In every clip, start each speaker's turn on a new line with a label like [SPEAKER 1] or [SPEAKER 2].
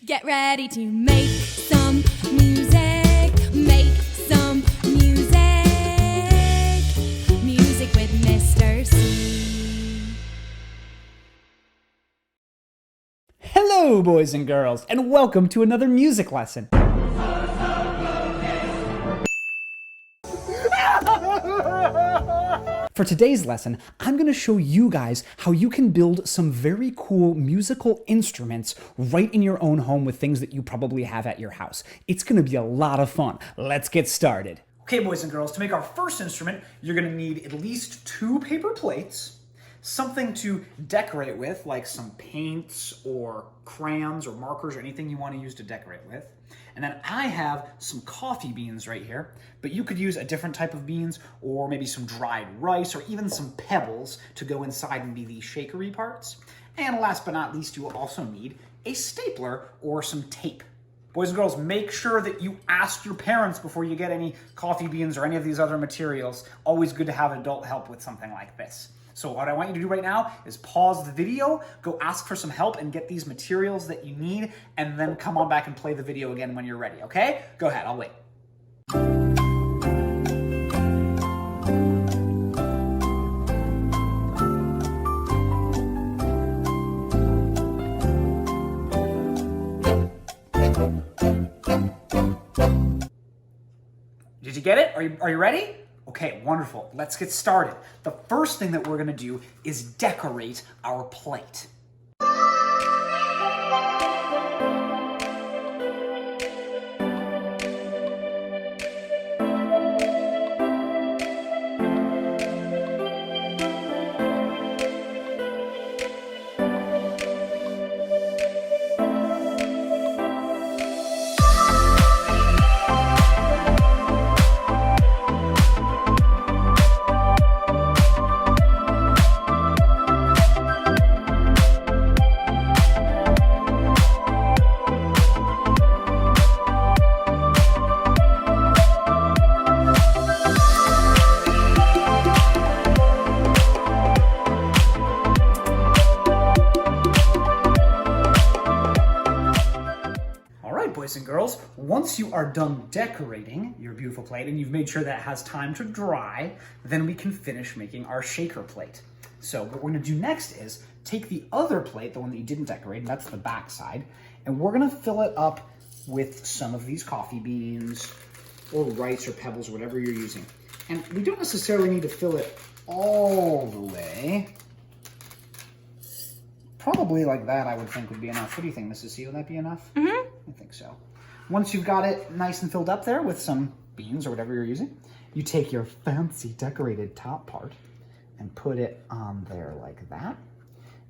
[SPEAKER 1] Get ready to make some music. Make some music. Music with Mr. C.
[SPEAKER 2] Hello, boys and girls, and welcome to another music lesson. For today's lesson, I'm going to show you guys how you can build some very cool musical instruments right in your own home with things that you probably have at your house. It's going to be a lot of fun. Let's get started. Okay, boys and girls, to make our first instrument, you're going to need at least 2 paper plates, something to decorate with, like some paints or crayons or markers or anything you want to use to decorate with. And then I have some coffee beans right here, but you could use a different type of beans or maybe some dried rice or even some pebbles to go inside and be the shakery parts. And last but not least, you will also need a stapler or some tape. Boys and girls, make sure that you ask your parents before you get any coffee beans or any of these other materials. Always good to have adult help with something like this. So what I want you to do right now is pause the video, go ask for some help and get these materials that you need, and then come on back and play the video again when you're ready, okay? Go ahead, I'll wait. Did you get it? Are you ready? Okay, wonderful. Let's get started. The first thing that we're going to do is decorate our plate. Boys and girls, once you are done decorating your beautiful plate and you've made sure that it has time to dry, then we can finish making our shaker plate. So what we're going to do next is take the other plate, the one that you didn't decorate, and that's the back side, and we're going to fill it up with some of these coffee beans or rice or pebbles or whatever you're using. And we don't necessarily need to fill it all the way. Probably like that, I would think, would be enough. What do you think, Mrs. C? Would that be enough? Mm-hmm. I think so. Once you've got it nice and filled up there with some beans or whatever you're using, you take your fancy decorated top part and put it on there like that.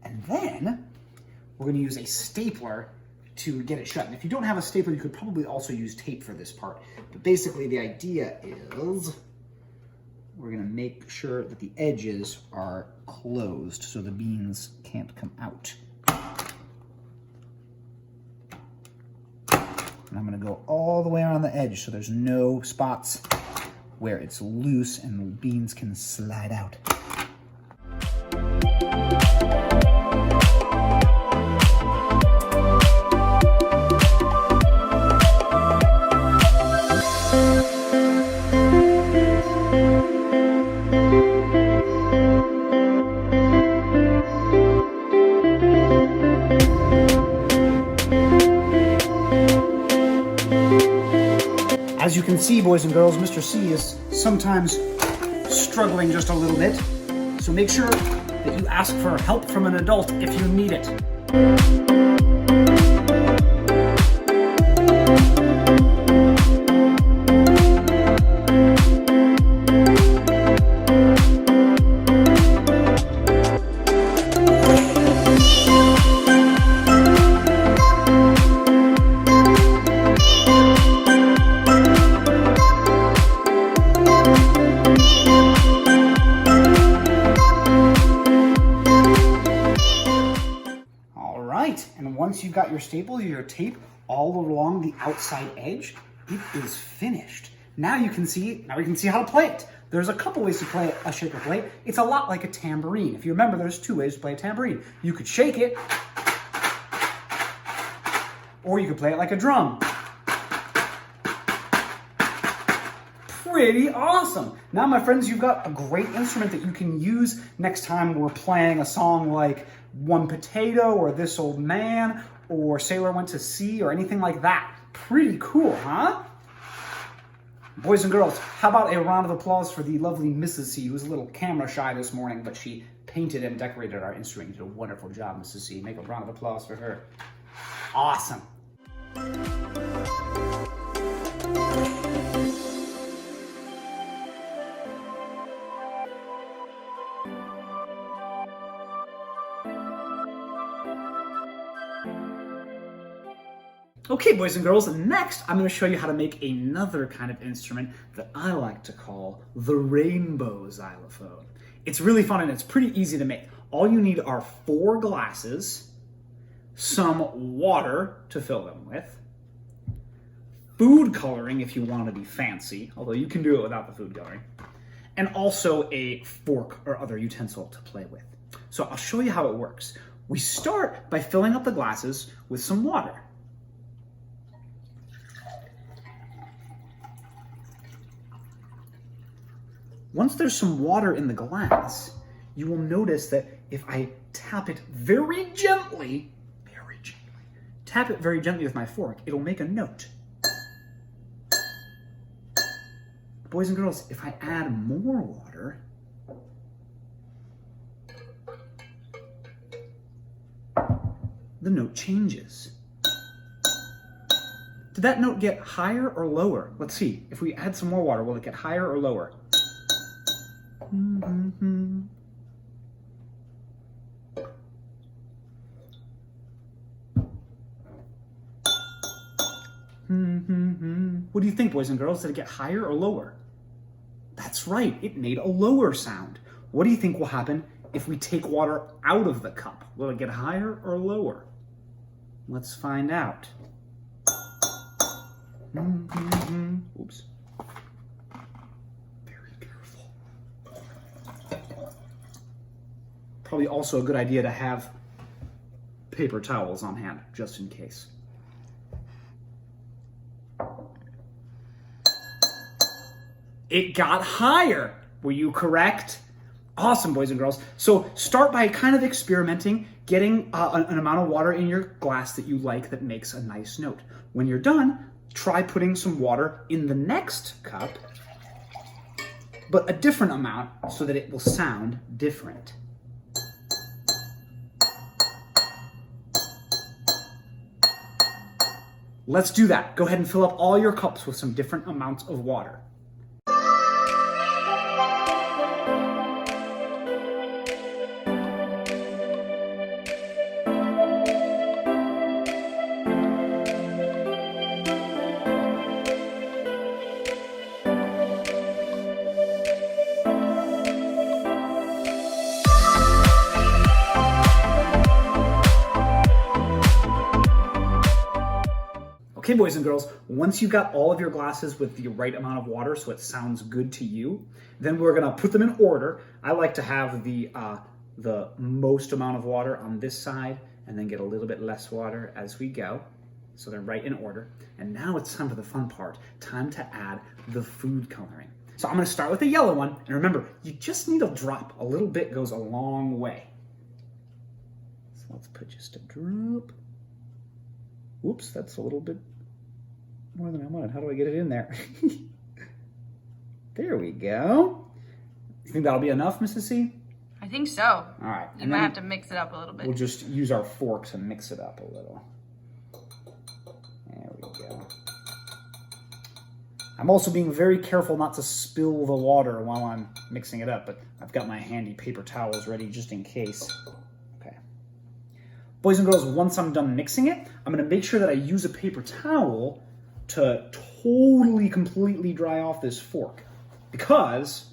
[SPEAKER 2] And then we're going to use a stapler to get it shut. And if you don't have a stapler, you could probably also use tape for this part. But basically the idea is we're going to make sure that the edges are closed so the beans can't come out. And I'm going to go all the way around the edge so there's no spots where it's loose and the beans can slide out. As you can see, boys and girls, Mr. C is sometimes struggling just a little bit. So make sure that you ask for help from an adult if you need it. And once you've got your staple, your tape all along the outside edge, it is finished. Now we can see how to play it. There's a couple ways to play a shaker plate. It's a lot like a tambourine. If you remember, there's 2 ways to play a tambourine. You could shake it, Or you could play it like a drum. Pretty awesome. Now, my friends, you've got a great instrument that you can use next time we're playing a song like One Potato or This Old Man or Sailor Went to Sea or anything like that. Pretty cool, huh? Boys and girls, how about a round of applause for the lovely Mrs. C, who's a little camera shy this morning, but she painted and decorated our instrument. You did a wonderful job, Mrs. C. Make a round of applause for her. Awesome. Okay, boys and girls, next I'm going to show you how to make another kind of instrument that I like to call the rainbow xylophone. It's really fun and it's pretty easy to make. All you need are 4 glasses, some water to fill them with, food coloring if you want to be fancy, although you can do it without the food coloring, and also a fork or other utensil to play with. So I'll show you how it works. We start by filling up the glasses with some water. Once there's some water in the glass, you will notice that if I tap it very gently, tap it very gently with my fork, it'll make a note. Boys and girls, if I add more water, the note changes. Did that note get higher or lower? Let's see. If we add some more water, will it get higher or lower? What do you think, boys and girls? Did it get higher or lower? That's right, it made a lower sound. What do you think will happen if we take water out of the cup? Will it get higher or lower? Let's find out. Oops. Very careful. Probably also a good idea to have paper towels on hand, just in case. It got higher. Were you correct? Awesome, boys and girls. So start by kind of experimenting, getting an amount of water in your glass that you like that makes a nice note. When you're done, try putting some water in the next cup, but a different amount so that it will sound different. Let's do that. Go ahead and fill up all your cups with some different amounts of water. Okay, boys and girls, once you've got all of your glasses with the right amount of water so it sounds good to you, then we're gonna put them in order. I like to have the most amount of water on this side and then get a little bit less water as we go. So they're right in order. And now it's time for the fun part, time to add the food coloring. So I'm gonna start with the yellow one, and remember, you just need a drop. A little bit goes a long way. So let's put just a drop. Oops, that's a little bit more than I wanted. How do I get it in there? There we go. You think that'll be enough, Mrs. C?
[SPEAKER 3] I think so.
[SPEAKER 2] All right.
[SPEAKER 3] You might have to mix it up a little bit.
[SPEAKER 2] We'll just use our fork to mix it up a little. There we go. I'm also being very careful not to spill the water while I'm mixing it up, but I've got my handy paper towels ready just in case. Okay. Boys and girls, once I'm done mixing it, I'm going to make sure that I use a paper towel to totally, completely dry off this fork. Because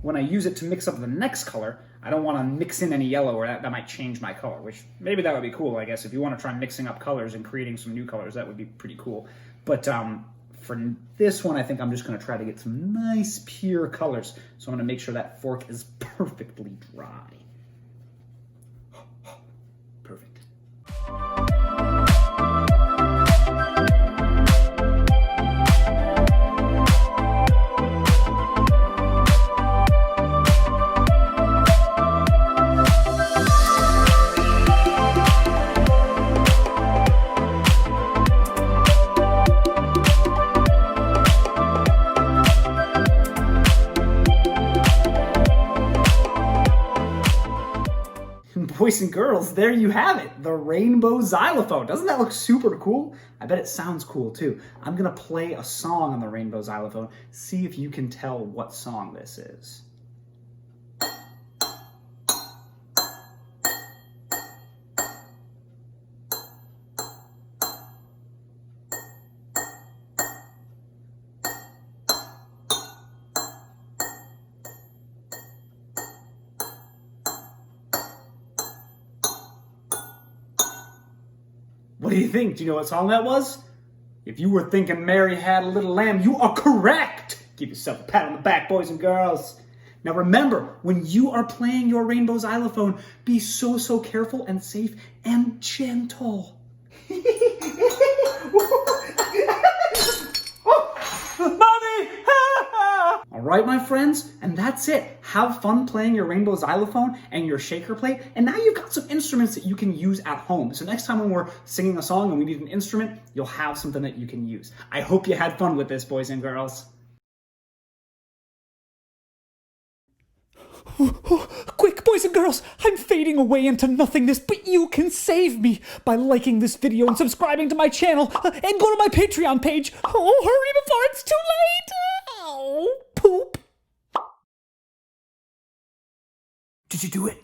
[SPEAKER 2] when I use it to mix up the next color, I don't want to mix in any yellow or that might change my color, which maybe that would be cool, I guess. If you want to try mixing up colors and creating some new colors, that would be pretty cool. But for this one, I think I'm just going to try to get some nice, pure colors. So I'm going to make sure that fork is perfectly dry. Perfect. boys and girls, there you have it, the rainbow xylophone. Doesn't that look super cool? I bet it sounds cool too. I'm gonna play a song on the rainbow xylophone, see if you can tell what song this is. What do you think? Do you know what song that was? If you were thinking Mary Had a Little Lamb, you are correct! Give yourself a pat on the back, boys and girls. Now remember, when you are playing your rainbow xylophone, be so careful and safe and gentle. Mommy! All right, my friends, and that's it. Have fun playing your rainbow xylophone and your shaker plate, and now you've got some instruments that you can use at home. So next time when we're singing a song and we need an instrument, you'll have something that you can use. I hope you had fun with this, boys and girls. Quick, boys and girls, I'm fading away into nothingness, but you can save me by liking this video and subscribing to my channel, and go to my Patreon page. Oh, hurry before it's too late! Ow, poop. Did you do it?